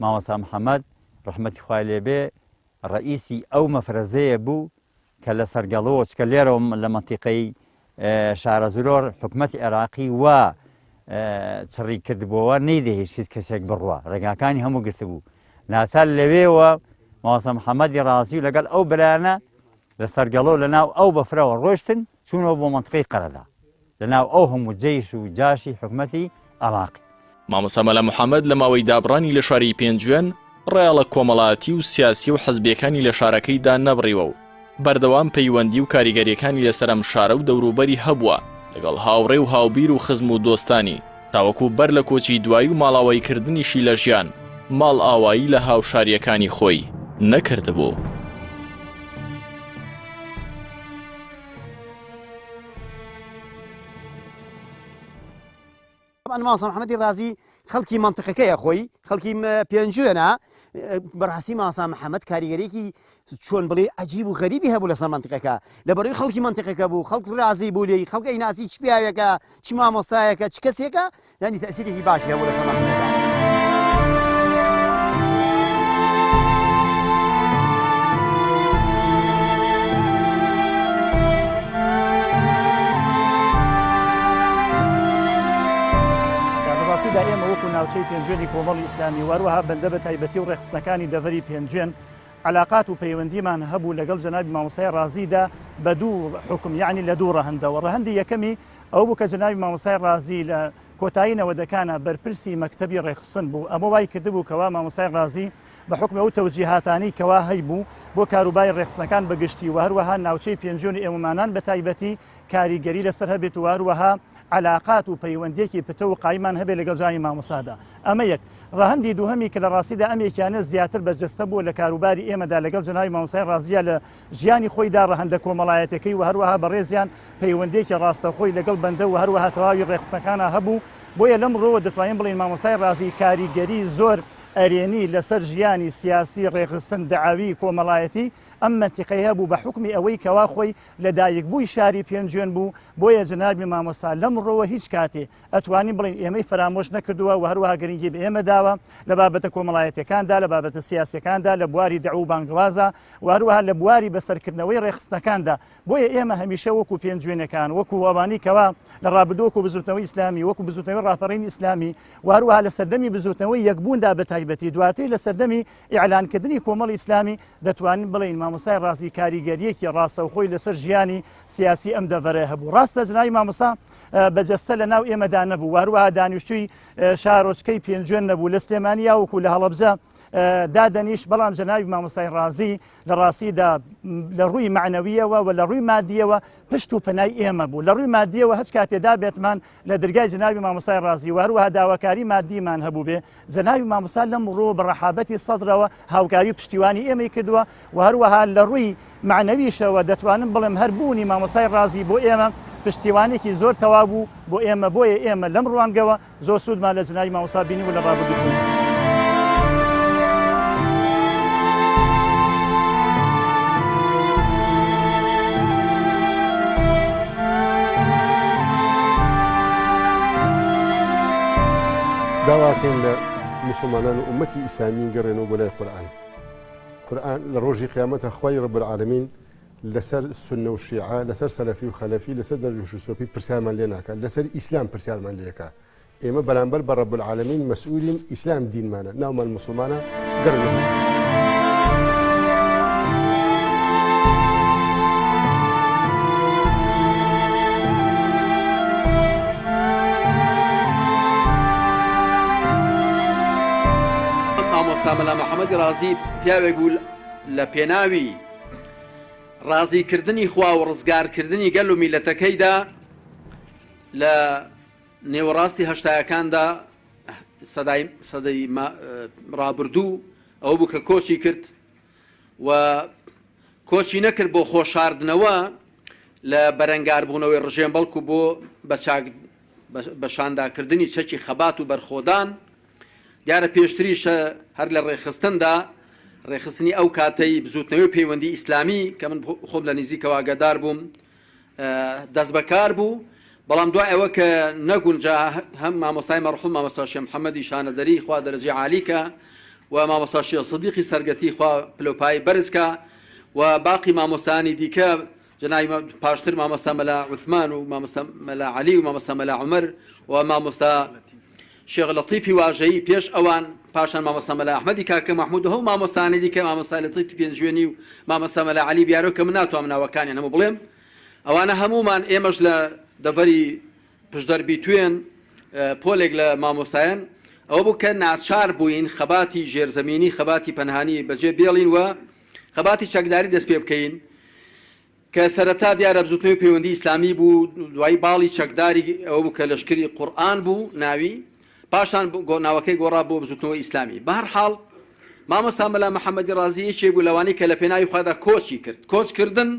مامۆستا محەممەد ڕەحمەتی خوای لێبێ ڕئیسی ئەو مەفرەزەیە بوو کە لە سەرگەڵەوە چکە لێرەوە لە منتیقەی شارە زورۆر حکومەتی عێراقی وا چڕی کردبووەوە نەیدەهێت هیچ کەسێک بڕوە ڕێگاکانی هەموو گرتبوو ناچار لەوێەوە مامۆستا محەممەدی ڕازی و لەگەڵ ئەو برانە لە سەرگەڵەوە لە ناو ئەو بەفرەوە ڕۆشتن چوونەوە بۆ منتقەی قەرەدا لە ناو ئەو هەموو جەیش و جاشی حکومەتی عێراقی. مامۆستا مەلا محەممەد لە ماوەی دابڕانی لە شاری پێنجوێن ڕێڵە کۆمەڵاتی و سیاسی و حەزبیەکانی لە شارەکەیدا نەبڕیوە و بەردەوام پەیوەندی و کاریگەریەکانی لەسەر ئەم شارە و دەوروبەری هەبووە لەگەڵ هاوڕێ و هاوبیر و خزم و دۆستانی تاوەکو بەر لە کۆچی دوایی و ماڵاواییکردنیشی لە ژیان ماڵ ئاوایی لە هاوشاریەکانی خۆی نەکردبوو. مامۆستا محەممەدی ڕازی خەڵکی منتقەکەیە خۆی خەڵکی پێنجوێنە بەڕاستی مامۆستا محەممەد کاریگەریەکی چۆن بڵێ عەجیب و غەریبی هەبوو لەسەر منتقەکە لەبەرەوەی خەڵکی منتقەکە بوو خەڵک ڕازی بوو لێی خەڵک ئەیناسی چ پیاوێکە چ مامۆستایەکە چ کەسێکە یانی تەئسیرێکی باشی هەبوو لەسەر منتقەکە. دا ئێمە وەکو ناوچەی پێنجوێنی کۆمەڵی ئیسلامی وەروەها بەندە بە تایبەتی و ڕێخستنەکانی دەڤەری پێنجوێن علاقات و پەیوەندیمان هەبوو لەگەڵ جەنابی مامۆستای ڕازیدا بە دوو حکم یعنی لە دوو ڕەهەندەوە ڕەهەندی یەکەمی ئەو بوو کە جناوی مامۆسای ڕازی لە کۆتایینەوە دەکانە بەرپرسی مەکتەبی ڕێخستن بوو ئەمە وای کردبوو کەوا مامۆسای ڕازی بە حکم ئەو تەوجیهاتانی کەوا هەیبوو بۆ کاروبای ڕێخستنەکان بەگشتی و هەروەها ناوچەی پێنجۆنی ئێوەمانان بە تایبەتی کاریگەری لەسەر هەبێت و هەروەها علاقات و پەیوەندێکی پتە و قایمان هەبێت لەگەڵ جانی مامۆسادا ئەمە یەک ڕەهەندی دووهەمی کە لە ڕاستیدا ئەمێکیانە زیاتر بەرجەستە بووە لە کاروباری ئێمەدا لەگەڵ جناوی مامۆسای ڕازیە لە ژیانی خۆیدا ڕەهەندە کۆمەڵایەتەکەی و هەروەها بەڕێزیان پەیوەندێکی ڕاستەخۆی لەگەڵ بەندە و هەروەها تەواوی ڕێخستەکانە هەبوو بۆیە لەم ڕۆوە دەتوانین بڵین مامۆسای ڕازی کاریگەری زۆر ئەرێنی لەسەر ژیانی سیاسی ڕێخستن دەعاوی کۆمەڵایەتی ئەم منتیقەی هەبوو بە حکمی ئەوەی کەوا خۆی لەدایک بووی شاری پێنجێن بوو بۆیە جنابی مامۆسا لەم ڕۆوە هیچ کاتێ ئەتوانین بڵین ئێمەی فرامۆش نەکردووە و هەروەها گرنگی بە ئێمە داوە لە بابەتە کۆمەڵایەتەکاندا لە بابەتە سیاسەکاندا لە بواری دەعو بانگوازە و هەروەها لە بواری بەسەرکردنەوەی ڕێخستنەکاندا بۆیە ئێمە هەمیشە وەکو پێنجوێنەکان وەکو ئەوانەی کەوا لە ڕابردووەکو بزوتنەوەی ئیسلامی وەکو بزوتنەوەی ڕاپەڕینی ئیسلامی و هەروەها لە سەردەمی بزوتنەوەی یەکبووندا بە تایبەتی دواتر لە سەردەمی ئیعلانکردنی کۆمەڵی ئیسلامی دەتوانین بڵین مامۆسای ڕازی کاریگەریەکی ڕاستەوخۆی لەسەر ژیانی سیاسی ئەم دەڤەرە هەبوو ڕاستە جناوی مامۆسا بەجەستە لە ناو ئێمەدا نەبوو و هەروەها دانیشتووی شارۆچکەی پێنجێن نەبوو لە سلێمانیا وەکو لە هەڵەبجە دادەنیش بەڵام جناوی مامۆسای ڕازی لە ڕاستیدا لە ڕووی معنەویەوە و لە ڕووی مادیەوە پشت و پەنای ئێمە بوو لە ڕووی مادیەوە هەچ کاتێدا بێتمان لە دەرگای جناوی مامۆسای ڕازی و هەروەها داواکاری مادیمان هەبوو بێ جناوی مامۆسا لەم ڕۆ بە ڕەحابەتی سەدرەوە هاوکاری و پشتیوانی ئێمەی کردووە و هەروەها لە ڕووی معنەویشەوە دەتوانم بڵێم هەربوونی مامۆسای ڕازی بۆ ئێمە پشتیوانێکی زۆر تەواو بوو بۆ ئێمە بۆیە ئێمە لەم ڕوانگەوە زۆر سوودمان لە جناوی مامۆسا بینی و لە ڕابردوو داواکەین لە مسلمانان و ئومەتی ئیسلامی گەڕێنەوە بۆ لای قورئان لە ڕۆژی قیامەتە خوای رب العالمین لەسەر سنە و شیعە لەسەر سەلەفی و خەلەفی لەسەر دەرجوش و سۆپی پرسیارمان لێ ناکات لەسەر ئیسلام پرسیارمان لێکات ئێمە بەرامبەر بە رب العالمین مەسئولین ئیسلام دینمانە ناومان مسلمانە گەڕێنەوە مامۆستا محەممەدی ڕازی پیاوێک بوو لە پێناوی ڕازیکردنی خوا و ڕزگارکردنی گەل و میلەتەکەیدا لە نێوەڕاستی هەشتایەکاندا سەدەی ڕابردوو ئەو بوو کە کۆچی کرد و کۆچی نەکرد بۆ خۆشاردنەوە لە بەرەنگاربوونەوەی ڕژێن بەڵکو بۆ بە شانداکردنی چەکی خەبات و بەرخۆدان دیارە پێشتریشە هەر لە ڕێخستندا ڕێخستنی ئەو کاتەی بزوتنەوەی پەیوەندی ئیسلامی کە من خۆم لە نزیکەوە ئاگادار بووم دەست بەکار بوو بەڵام دوای ئەوە کە نەگونجا هەم مامۆستای مەرحوم مامۆستا شێخ محەممەدی شانەدەری خوا دەرەجەی عالیکە و مامۆستا شێخ سەدیقی سەرگەتی خوا پلۆپایی بەرزکە و باقی مامۆستانی دیکە جنای پاشتر مامۆستا مەلا عوثمان و مامۆستا مەلا عەلی و مامۆستا مەلا عومەر و مامۆستا شێخ لەطیفی واژەیی پێش ئەوان پاشان مامۆستا مەلا ئەحمەدی کاکە مەحموود و هەموو مامۆستانی دیکە مامۆستا لەطیفی پێنجوێنی و مامۆستا مەلا عەلی بیارۆ کە من ناتوانم ناوەکانیان هەموو بڵێم ئەوانە هەمومان ئێمەش لە دەڤەری پشدەربی توێن پۆلێک لە مامۆستایان ئەوە بوو کە ناچار بووین خەباتی ژێرزەمینی خەباتی پەنهانی بەجێ بێڵین و خەباتی چەکداری دەست پێ بکەین کە سەرەتا دیارە بزوتنەوەی پەیوەندی ئیسلامی بوو دوای باڵی چەکداری ئەوە بوو کە لەشکری قورئان بوو ناوی پاشان ناوەکەی گۆڕا بۆ بزوتنەوەی ئیسلامی بەهەرحاڵ مامۆستا مەلا محەممەدی ڕازی یەکێک بوو لەوانەی کە لە پێناوی خوادا کۆچی کرد کۆچکردن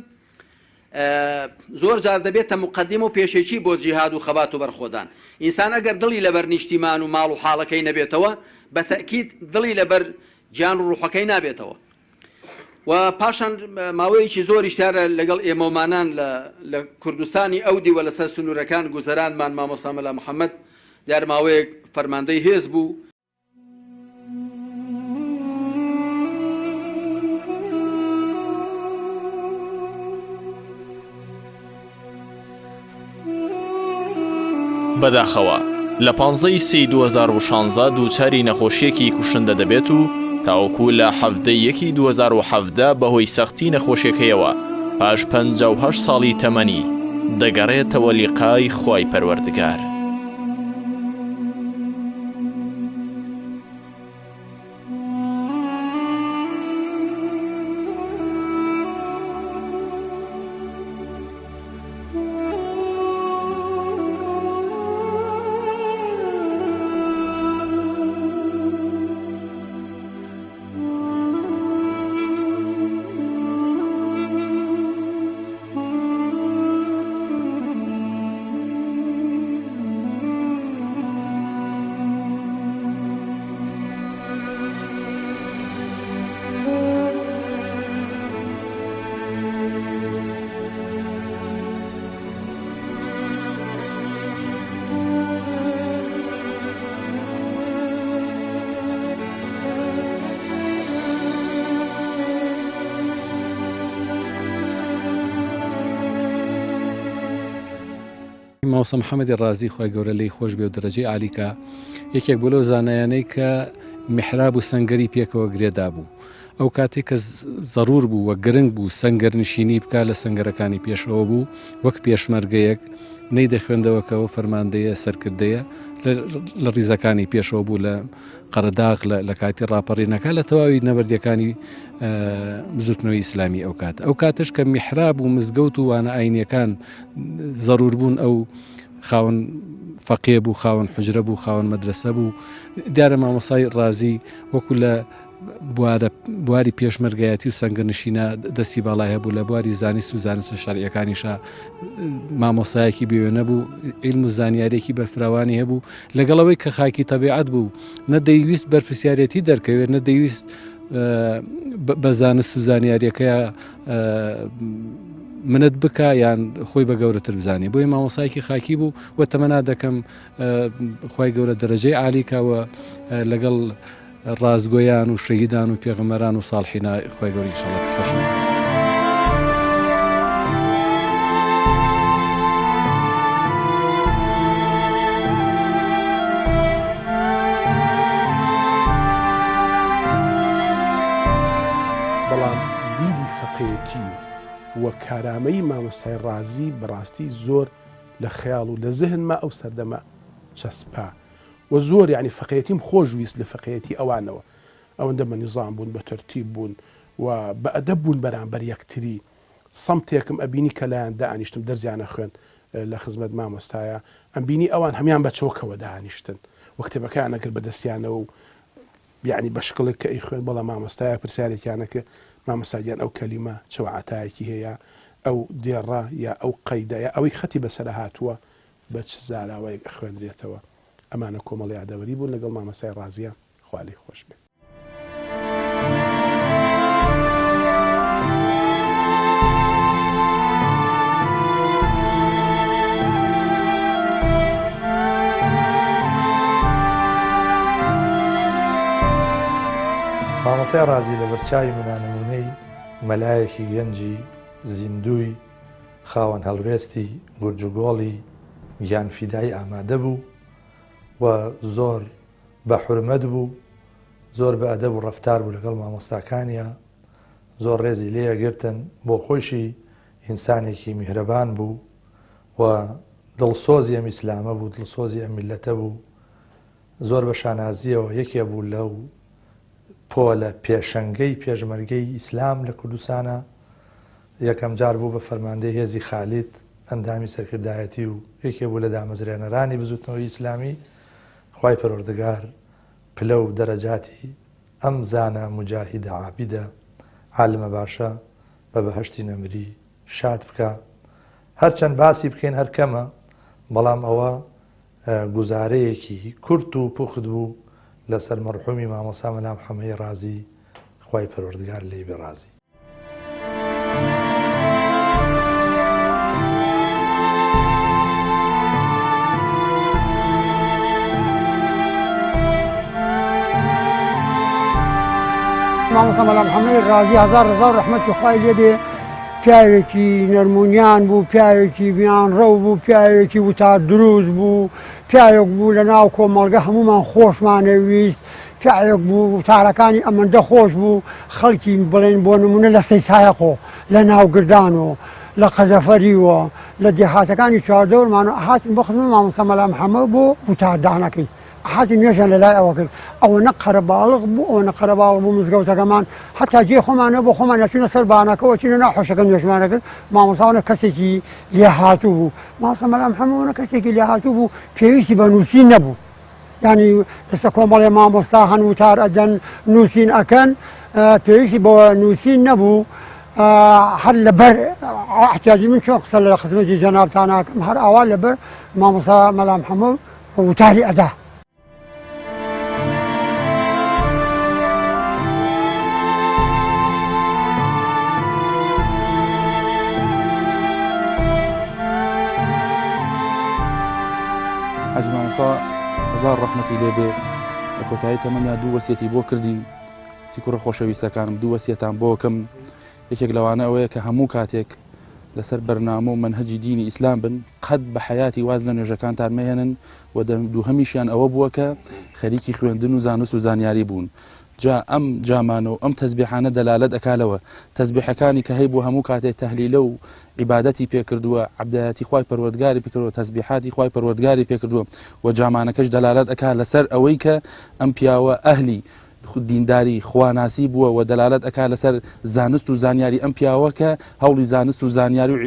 زۆر جار دەبێتە مقدمە و پێشێکی بۆ جیهاد و خەبات و بەرخۆدان ئینسان ئەگەر دڵی لەبەر نیشتیمان و ماڵ و حاڵەکەی نەبێتەوە بە تەکید دڵی لەبەر گیان و ڕوحەکەی نابێتەوە و پاشان ماوەیەکی زۆری شتیارە لەگەڵ ئێمەمانان لە کوردستانی ئەودی و لەسەر سنوورەکان گوزەرانمان مامۆستا مەلا محەممەد دیار ماوەیەک فەرماندەی هێز بوو بەداخەوە لە 15 سی 2016 دووچاری نەخۆشیەکی کوشندە دەبێت و تاوەکو لە 7 2017 بەهۆی سەختی نەخۆشیەکەیەوە پاش 58 ساڵی تەمەنی دەگەڕێتەوە لیقای خۆی پەروەردگار. ماوسە محەممەدی ڕازی خۆی گەورە لی خۆش بێ و دەرەجەی عالیکە یەکێک بۆ لەو زانایانەی کە میحراب و سەنگەری پێکەوە گرێدا بوو. ئەو کاتێک کە زەرور بوو وە گرنگ بوو سەنگەرنشینی بکە لە سەنگەرەکانی پێشەوە بوو وەک پێشمەرگەیەک نەی دەخوێندەوەکەەوە فەرماندەیە سەرکردەیە لە ڕیزەکانی پێشەوە بوو لە قەرەداغ لە کاتی ڕاپەڕینەکە لە تەواوی نەبەردیەکانی زوتنەوەی ئیسلامی ئەو کات. ئەو کاتش کە میحراب و مزگەوت و وانە ئاینیەکان زەرور بوون ئەو خاوەن فەقێ بوو خاوەن حجرە بوو خاوەن مەدرسە بوو دیارە مامۆسای ڕازی وەکو لە بواری پێشمەرگایەتی و سەنگەرنشینە دەستی باڵای هەبوو لە بواری زانست و زانستە شەریعەکانیشا مامۆسایەکی بێوێنە بوو علم و زانیارێکی بەرفراوانی هەبوو لەگەڵەوەی کە خاکی تەبیعەت بوو نەدەیویست بەرپرسیارەتی دەرکەوێت نەدەیویست بە زانست و زانیاریەکەیە منت بکە یان خۆی بە گەورەتر بزانێ بۆی مامۆسایەکی خاکی بوو وە تەمەنا دەکەم خی گەورە دەرەجەی عالیکەوە لەگەڵ ڕازگۆیان و شەهیدان و پێغەمبەران و ساڵحینا خی گەوری ئینشاڵڵا خۆشن. بەڵام دیدی فەقێتی وە کارامەی مامۆستای ڕازی بەڕاستی زۆر لە خەیاڵ و لە زەهنما ئەو سەردەمە چەسپا و زۆر یعنی فەقێتیم خۆشویست لە فەقێتی ئەوانەوە ئەوەندە بە نیزام بوون بە تەرتیب بوون و بە ئەدەب بوون بەرامبەر یەکتری سەمتێکم ئەبینی کە لایەن دانیشتم دەرزیانە خوێن لە خزمەت مامۆستایە ئەمبینی ئەوان هەمان بە چۆکەوە دانیشتن و کتێبەکان نەکرد بە دەستیانەوە و یعنی بە شکڵێک کە ئەی خوێن بەڵام مامۆستایە پرسیارێکیانەکە مامۆستایان ئەو کەلیمە چەوعاتایەکی هەیە ئەو دێڕە یا ئەو قەیدەیە ئەوەی خەتی بەسەر هاتووە بە چ زاراوەیەک خوێنرێتەوە ئەمانە کۆمەڵی یادەوەری بوون لەگەڵ مامۆستای ڕازیە خوالی خۆش بێت. مامۆستای ڕازی لە بەرچاوی منانەمونەی مەلایەکی گەنجی زیندووی خاوەن هەڵوێستی گورجوگۆڵی گیانفیدایی ئامادە بوو و زۆر بە حورمەت بوو زۆر بە ئەدەب و ڕەفتار بوو لەگەڵ مامۆستاکانیە زۆر ڕێزی لێیەگرتن بۆ خۆشی ئینسانێکی میهرەبان بوو و دڵسۆزی ئەم ئیسلامە بوو دڵسۆزی ئەم میلەتە بوو زۆر بە شانازیەوە یەکێ بوو لەو پۆلە پێشەنگەی پێشمەرگەی ئیسلام لە کوردستانە یەکەم جار بوو بە فەرماندەی هێزی خالید ئەندامی سەرکردایەتی و یەکێ بوو لە دامەزرێنەرانی بزوتنەوەی ئیسلامی خوای پەروەردگار پلە و دەرەجاتی ئەم زانە مجاهیدە عابیدە عالمە باشە بە بەهەشتی نەمری شاد بکە هەرچەند باسی بکەین هەر کەمە بەڵام ئەوە گوزارەیەکی کورت و پوخت بوو لەسەر مەرحومی مامۆستا مەلا محەممەدی ڕازی خوای پەروەردگار لێی بێ ڕازی. مامۆستا مەلا محەممەدی ڕازی هەزار ڕزا و ڕەحمەتی خوای لێ بێ پیاوێکی نەرمونیان بوو پیاوێکی میانڕەو بوو پیاوێکی وتا دروست بوو پیاوێک بوو لە ناو کۆمەڵگە هەمومان خۆشمانەویست پیاوێک بوو تارەکانی ئەمەندە خۆش بوو خەڵکی بڵێن بۆ نمونە لە سەیسایەخۆ لە ناوگردانەوە لە قەزەفەریوە لە دێهاتەکانی چواردەورمانە هاتن بۆ خزمەت مامۆستا مەلا محەممەد بۆ وتاردانەکەی حاتی نوێژیان لە لای ئەوە کرد ئەوە نە قەرەباڵغ بوو ئەوە نە قەرەباڵغ بوو مزگەوتەکەمان حتا جێ خۆمانە بۆ خۆمان نەچوونە سەر بانەکەەوە چینە ناحۆشەکە نوێژمانە کرد مامۆستاوانە کەسێکی لێ هاتوو بوو مامۆستا مەلا محەممەدەوە کەسێکی لێ هاتوو بوو پێویستی بە نووسین نەبوو ینی لەسەر کۆمەڵێ مامۆستا هەن وتار ئەدەن نووسین ئەکەن پێویستی بۆ نووسین نەبوو هەر لەبەر احتیاجی من چۆن قسە لە خزمەتی جەنابتان ناکەم هەر ئاوا لەبەر مامۆستا مەلا محەممەد وتاری ئەدا حاجی مامۆستا هەزار ڕەحمەتی لێبێ لە کۆتایی تەمەنیا دوو وەسیەتی بۆ کردین تی کوڕە خۆشەویستەکانم دوو وەسیەتان بۆکەم یەکێک لەوانە ئەوەیە کە هەموو کاتێک لەسەر بەرنامە و منهەجی دینی ئیسلام بن قەت بە حەیاتی واز لە نوێژەکانتان مەهێنن و دووهەمیشیان ئەوە بووە کە خەریکی خوێندن و زانست و زانیاری بوون جا ئەم جامانە و ئەم تەسبیحانە دەلالەت ئەکالەوە تەسبیحەکانی کە هەیە بۆ هەموو کاتێک تەهلیلە و عیبادەتی پێکردووە عەبدایەتی خوای پەروەردگاری پێکردووە تەسبیحاتی خوای پەروەردگاری پێکردووە و جامانەکەش دەلالەت ئەکا لەسەر ئەوەی کە ئەم پیاوە ئەهلی دینداری خواناسی بووە و دەلالەت ئەکا لەسەر زانست و زانیاری ئەم پیاوە کە هەوڵی زانست و زانیاری و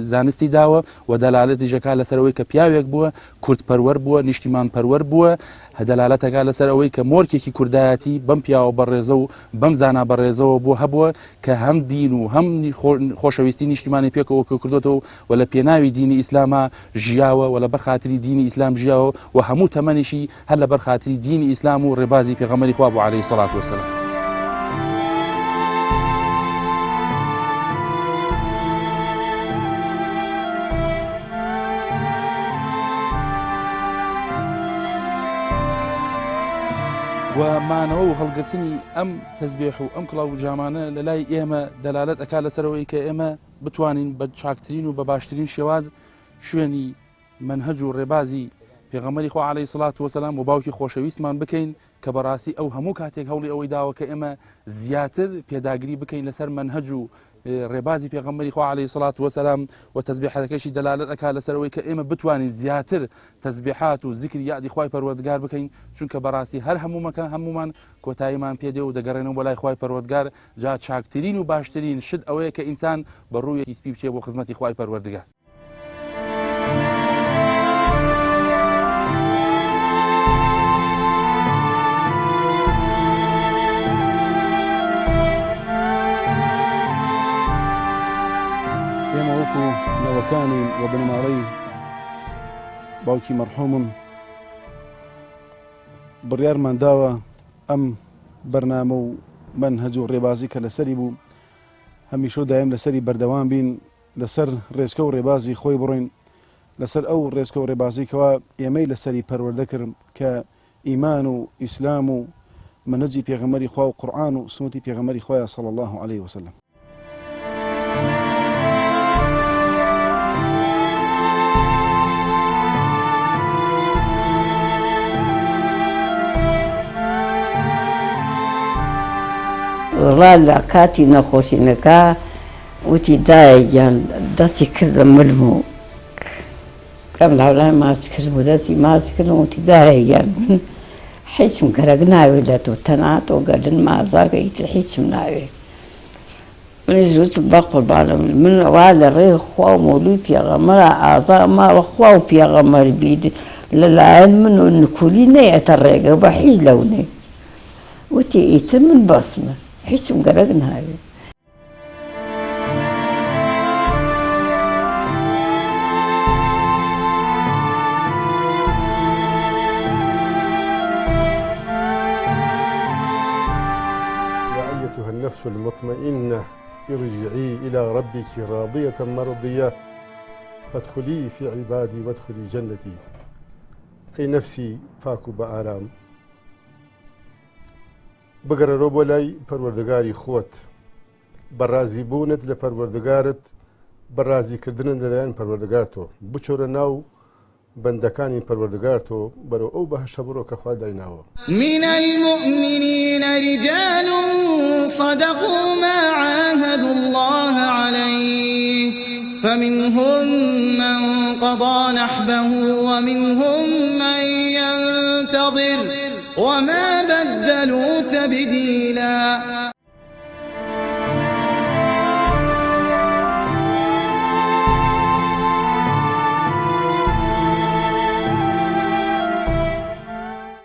زانستی داوە و دەلالەتی ژەکا لەسەرەوەی کە پیاوێک بووە کورتپەروەەر بووە نیشتیمان پەروەەر بووە دەلالەتەکە لەسەر ئەوەی کە مۆرکێکی کوردایەتی بەم پیاوە بەڕێزە و بەم زانا بەڕێزەوە بوو هەبووە کە هەم دین و هەم خۆشەویستی نیشتیمانی پێکەوە کە کردوێتەوە و لە پێناوی دینی ئیسلامە ژیاوە و لە بەرخاتری دینی ئیسلام ژیاوە و هەموو تەمەنیشی هەر لە بەرخاتری دینی ئیسلام و ڕێبازی پێغەمبەری خوا بوو عەلەیهی سەڵات وەسەلام و مانەوە و هەڵگرتنی ئەم تەسبیح و ئەم کڵاو جامانە لە لای ئێمە دەلالەت ئەکا لەسەرەوەی کە ئێمە بتوانین بە چاکترین و بە باشترین شێواز شوێنی منهەج و ڕێبازی پێغەمبەری خوا عەلەیهی سەڵات وەسەلام و باوکی خۆشەویستمان بکەین کە بەڕاستی ئەو هەموو کاتێک هەوڵی ئەوەی داوە کە ئێمە زیاتر پێداگری بکەین لەسەر منهەج و ڕێبازی پێغەمبەری خوا عەلەیهی سەڵات وەسەلام و تەسبیحەکەشی دەلالەت ئەکا لەسەرەوەی کە ئێمە بتوانین زیاتر تەسبیحات و زیکری یادی خوای پەروەردگار بکەین چونکە بەڕاستی هەر هەمومان کۆتاییمان پێدێ و دەگەڕێنەوە بۆ لای خوای پەروەردگار جا چاکترین و باشترین شت ئەوەیە کە ئینسان بە ڕوویەکی سپی بچێ بۆ خزمەتی خوای پەروەردگار ئێمە وەکو نەوەکانی و بنەماڵەی باوکی مەرحومم بڕیارمان داوە ئەم بەرنامە و منهەج و ڕێبازی کە لەسەری بوو هەمیشە دایم لەسەری بەردەوام بین لەسەر ڕێزکە و ڕێبازی خۆی بڕۆین لەسەر ئەو ڕێزکە و ڕێبازیکەوە ئێمەی لەسەری پەروەردە کرد کە ئیمان و ئیسلام و منهەجی پێغەمبەری خوا و قورئان و سنەتی پێغەمبەری خوایە صلی الله علیه وسلم وڵا لە کاتی نەخۆشینەکە وتی دایەگیان دەستی کردم ملم و کەم لاولای ماچ کرد و دەستی ماچ کردم وتی دایەگیان من هیچم گەرەک ناوێت لە تۆ تەنها تۆ گەردن مازاکە ئیتر هیچم ناوێت منی زووت بە قوربانم من وا لە ڕێی خوا و مەولوی پێغەمبەرە ئازا ماوە خوا و پێغەمبەر بیت لەلایەن من و نکولی نەیەتە ڕێگە بە هیچ لەونێ وتی ئیتر من بەسمە هیچم گەرەک ناوێت النفس المطمئنة ارجعي إلى ربك راضية مرضية فادخلي في عبادي وادخلي جنتي أي نفسي فاكو بآرام بگەڕێرەوە بۆ لای پەروەردگاری خۆت بەڕازیبوونت لە پەروەردگارت بەڕازیکردنت لەلایەن پەروەردگار تۆ بچۆرە ناو بەندەکانی پەروەردگار تۆ بەرەو ئەو بەهەشە بڕۆ کە خوا دایناوە. من المؤمنين رجال صدقوا ما عاهدوا الله عليه فمنهم من قضى نحبه ومنهم من ينتظر وما بدلوا تبديلا.